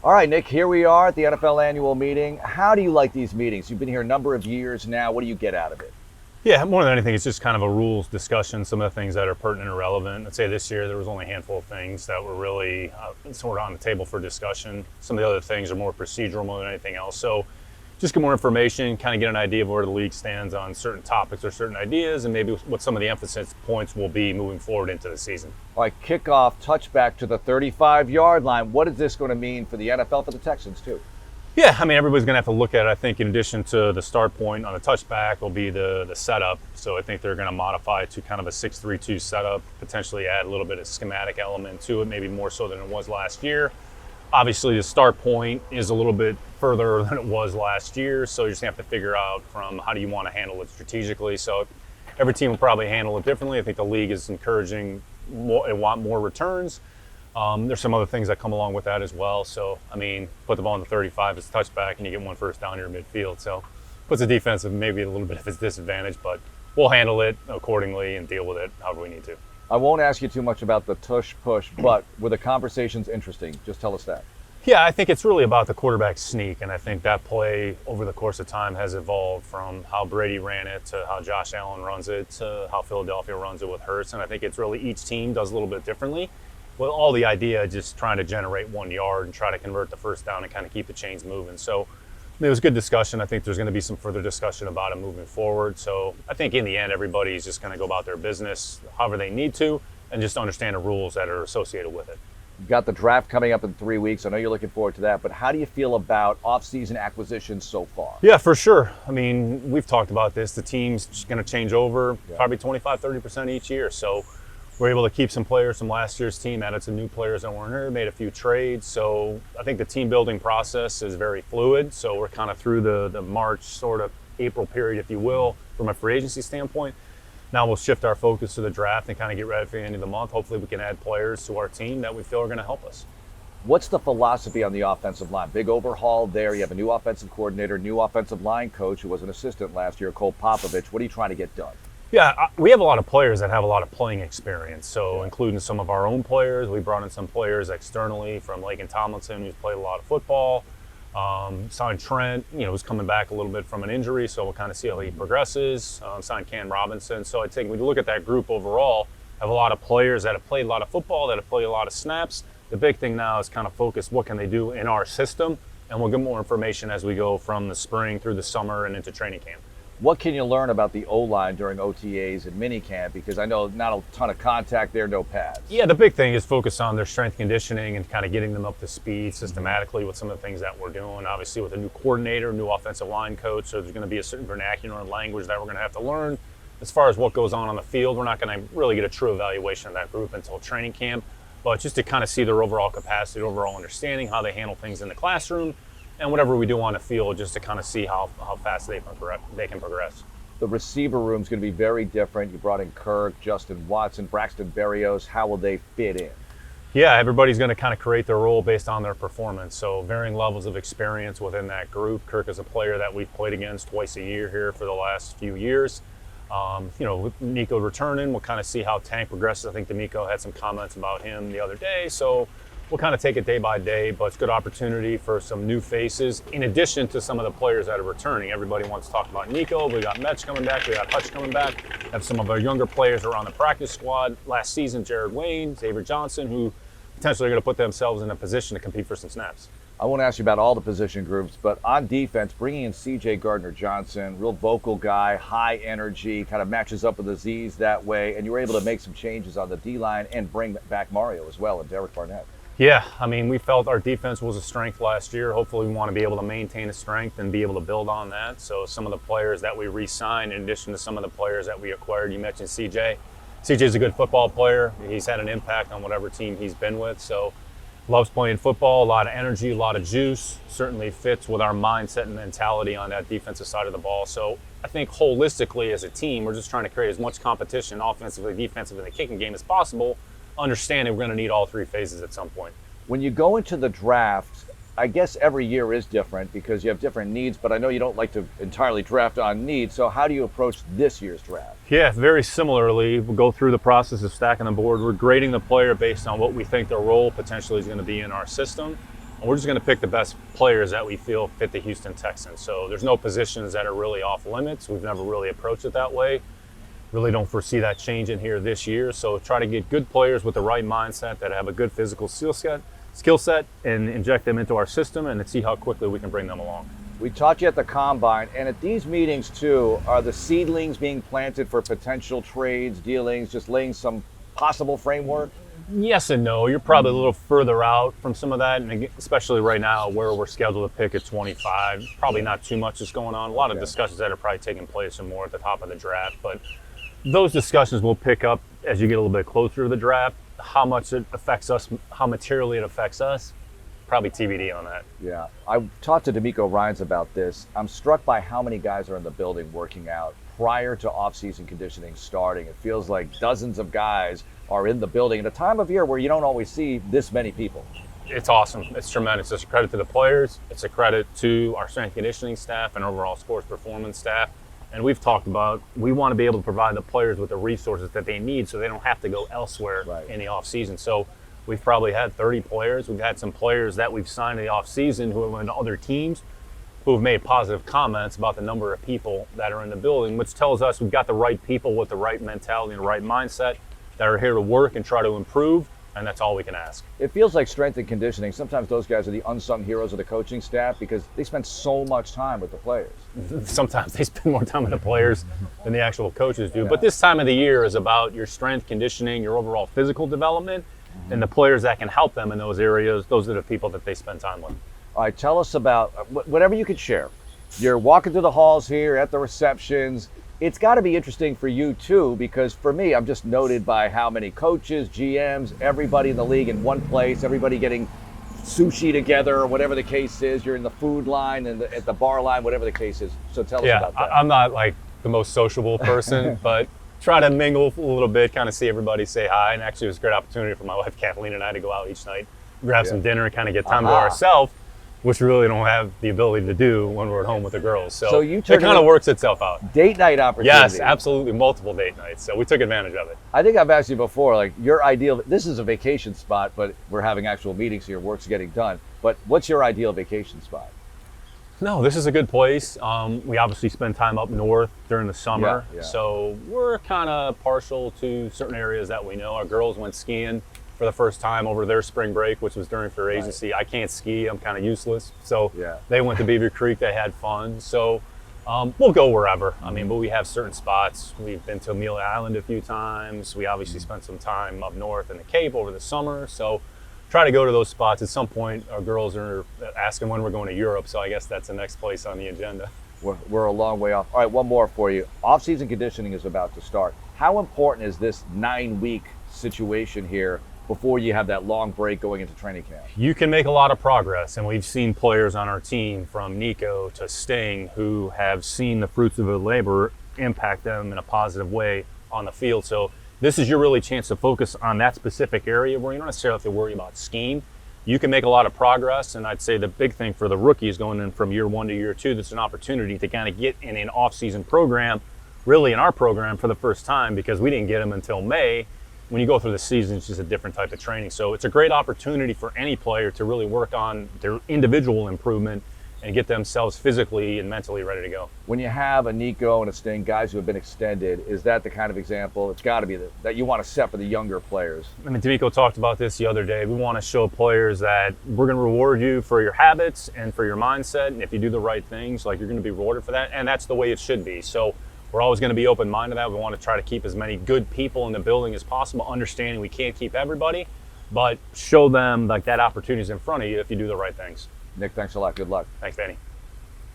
All right, Nick, here we are at the NFL annual meeting. How do you like these meetings? You've been here a number of years now. What do you get out of it? Yeah, more than anything, it's just kind of a rules discussion, some of the things that are pertinent and relevant. I'd say this year there was only a handful of things that were really sort of on the table for discussion. Some of the other things are more procedural more than anything else. So just get more information, kind of get an idea of where the league stands on certain topics or certain ideas, and maybe what some of the emphasis points will be moving forward into the season. All right, kickoff, touchback to the 35-yard line. What is this going to mean for the NFL, for the Texans, too? Yeah, I mean, everybody's going to have to look at it. I think in addition to the start point on a touchback will be the setup. So I think they're going to modify to kind of a 6-3-2 setup, potentially add a little bit of schematic element to it, maybe more so than it was last year. Obviously, the start point is a little bit further than it was last year, so you just have to figure out from how do you want to handle it strategically. So every team will probably handle it differently. I think the league is encouraging they want more returns. There's some other things that come along with that as well. So, I mean, put the ball in the 35 as a touchback and you get one first down here midfield. So puts the defense in maybe a little bit of a disadvantage, but we'll handle it accordingly and deal with it however we need to. I won't ask you too much about the tush-push, but were the conversations interesting? Just tell us that. Yeah, I think it's really about the quarterback sneak, and I think that play over the course of time has evolved from how Brady ran it to how Josh Allen runs it to how Philadelphia runs it with Hurts, and I think it's really each team does a little bit differently. Well, all the idea is just trying to generate 1 yard and try to convert the first down and kind of keep the chains moving. So it was a good discussion. I think there's going to be some further discussion about it moving forward. So I think in the end, everybody's just going to go about their business however they need to and just understand the rules that are associated with it. You've got the draft coming up in 3 weeks. I know you're looking forward to that, but how do you feel about offseason acquisitions so far? Yeah, for sure. I mean, we've talked about this. The team's going to change over probably 25-30% each year. So we're able to keep some players from last year's team, added some new players that weren't here, made a few trades. So I think the team building process is very fluid. So we're kind of through the March, sort of April period, if you will, from a free agency standpoint. Now we'll shift our focus to the draft and kind of get ready for the end of the month. Hopefully we can add players to our team that we feel are going to help us. What's the philosophy on the offensive line? Big overhaul there. You have a new offensive coordinator, new offensive line coach who was an assistant last year, Cole Popovich. What are you trying to get done? Yeah, we have a lot of players that have a lot of playing experience. So including some of our own players. We brought in some players externally from Laken Tomlinson, who's played a lot of football. Signed Trent, who's coming back a little bit from an injury, so we'll kind of see how he progresses. Signed Cam Robinson. So I think when you look at that group overall, have a lot of players that have played a lot of football, that have played a lot of snaps. The big thing now is kind of focus what can they do in our system, and we'll get more information as we go from the spring through the summer and into training camp. What can you learn about the O-line during OTAs and minicamp? Because I know not a ton of contact there, no pads. Yeah, the big thing is focus on their strength conditioning and kind of getting them up to speed systematically with some of the things that we're doing. Obviously with a new coordinator, new offensive line coach, so there's going to be a certain vernacular and language that we're going to have to learn. As far as what goes on the field, we're not going to really get a true evaluation of that group until training camp, but just to kind of see their overall capacity, overall understanding, how they handle things in the classroom, and whatever we do on the field, just to kind of see how fast they can progress. The receiver room is going to be very different. You brought in Kirk, Justin Watson, Braxton Berrios. How will they fit in? Yeah, everybody's going to kind of create their role based on their performance. So varying levels of experience within that group. Kirk is a player that we've played against twice a year here for the last few years. With Nico returning, we'll kind of see how Tank progresses. I think D'Amico had some comments about him the other day. So we'll kind of take it day by day, but it's a good opportunity for some new faces, in addition to some of the players that are returning. Everybody wants to talk about Nico. We got Metch coming back. We got Hutch coming back. Have some of our younger players who are on the practice squad last season, Jared Wayne, Xavier Johnson, who potentially are going to put themselves in a position to compete for some snaps. I won't ask you about all the position groups, but on defense, bringing in C.J. Gardner-Johnson, real vocal guy, high energy, kind of matches up with Aziz that way, and you were able to make some changes on the D-line and bring back Mario as well and Derek Barnett. Yeah, I mean, we felt our defense was a strength last year. Hopefully we want to be able to maintain a strength and be able to build on that. So some of the players that we re-signed, in addition to some of the players that we acquired, you mentioned CJ. CJ's a good football player. He's had an impact on whatever team he's been with. So loves playing football, a lot of energy, a lot of juice. Certainly fits with our mindset and mentality on that defensive side of the ball. So I think holistically as a team, we're just trying to create as much competition offensively, defensively, in the kicking game as possible, understanding we're going to need all three phases at some point. When you go into the draft, I guess every year is different because you have different needs, but I know you don't like to entirely draft on need. So how do you approach this year's draft? Yeah, very similarly. We'll go through the process of stacking the board. We're grading the player based on what we think their role potentially is going to be in our system. and we're just going to pick the best players that we feel fit the Houston Texans. So there's no positions that are really off limits. We've never really approached it that way. Really don't foresee that changing here this year. So try to get good players with the right mindset that have a good physical skill set and inject them into our system and see how quickly we can bring them along. We taught you at the Combine, and at these meetings too, are the seedlings being planted for potential trades, dealings, just laying some possible framework? Yes and no. You're probably a little further out from some of that, and especially right now where we're scheduled to pick at 25. Probably not too much is going on. A lot of discussions that are probably taking place and more at the top of the draft, but those discussions will pick up as you get a little bit closer to the draft. How much it affects us, how materially it affects us, probably TBD on that. Yeah, I talked to D'Amico Ryans about this. I'm struck by how many guys are in the building working out prior to off-season conditioning starting. It feels like dozens of guys are in the building at a time of year where you don't always see this many people. It's awesome. It's tremendous. It's a credit to the players. It's a credit to our strength conditioning staff and overall sports performance staff. And we've talked about, we want to be able to provide the players with the resources that they need so they don't have to go elsewhere in the off season. So we've probably had 30 players. We've had some players that we've signed in the off season who have went to other teams who have made positive comments about the number of people that are in the building, which tells us we've got the right people with the right mentality and the right mindset that are here to work and try to improve. And that's all we can ask. It feels like strength and conditioning. Sometimes those guys are the unsung heroes of the coaching staff because they spend so much time with the players. Sometimes they spend more time with the players than the actual coaches do. Yeah. But this time of the year is about your strength conditioning, your overall physical development, and the players that can help them in those areas. Those are the people that they spend time with. All right, tell us about whatever you could share. You're walking through the halls here at the receptions. It's got to be interesting for you too, because for me, I'm just noted by how many coaches, GMs, everybody in the league in one place, everybody getting sushi together or whatever the case is. You're in the food line and at the bar line, whatever the case is. So tell us about that. I'm not like the most sociable person, but try to mingle a little bit, kind of see everybody, say hi. And actually it was a great opportunity for my wife, Kathleen, and I to go out each night, grab some dinner and kind of get time to ourselves, which we really don't have the ability to do when we're at home with the girls. So it kind of works itself out. Date night opportunity. Yes, absolutely. Multiple date nights. So we took advantage of it. I think I've asked you before, like your ideal, this is a vacation spot, but we're having actual meetings here, work's getting done. But what's your ideal vacation spot? No, this is a good place. We obviously spend time up north during the summer. So we're kind of partial to certain areas that we know. Our girls went skiing for the first time over their spring break, which was during free agency. I can't ski, I'm kind of useless. So they went to Beaver Creek, they had fun. So we'll go wherever. I mean, but we have certain spots. We've been to Amelia Island a few times. We obviously spent some time up north in the Cape over the summer. So try to go to those spots. At some point, our girls are asking when we're going to Europe. So I guess that's the next place on the agenda. We're a long way off. All right, one more for you. Off-season conditioning is about to start. How important is this 9-week situation here before you have that long break going into training camp? You can make a lot of progress, and we've seen players on our team from Nico to Sting who have seen the fruits of their labor impact them in a positive way on the field. So this is your really chance to focus on that specific area where you don't necessarily have to worry about scheme. You can make a lot of progress, and I'd say the big thing for the rookies going in from year 1 to year 2, that's an opportunity to kind of get in an off-season program, really in our program for the first time, because we didn't get them until May. When you go through the season, it's just a different type of training. So it's a great opportunity for any player to really work on their individual improvement and get themselves physically and mentally ready to go. When you have a Nico and a Sting, guys who have been extended, is that the kind of example, it's got to be that you want to set for the younger players? I mean, D'Amico talked about this the other day. We want to show players that we're going to reward you for your habits and for your mindset. And if you do the right things, like you're going to be rewarded for that. And that's the way it should be. So we're always going to be open-minded to that. We want to try to keep as many good people in the building as possible, understanding we can't keep everybody, but show them like that opportunity is in front of you if you do the right things. Nick, thanks a lot. Good luck. Thanks, Danny.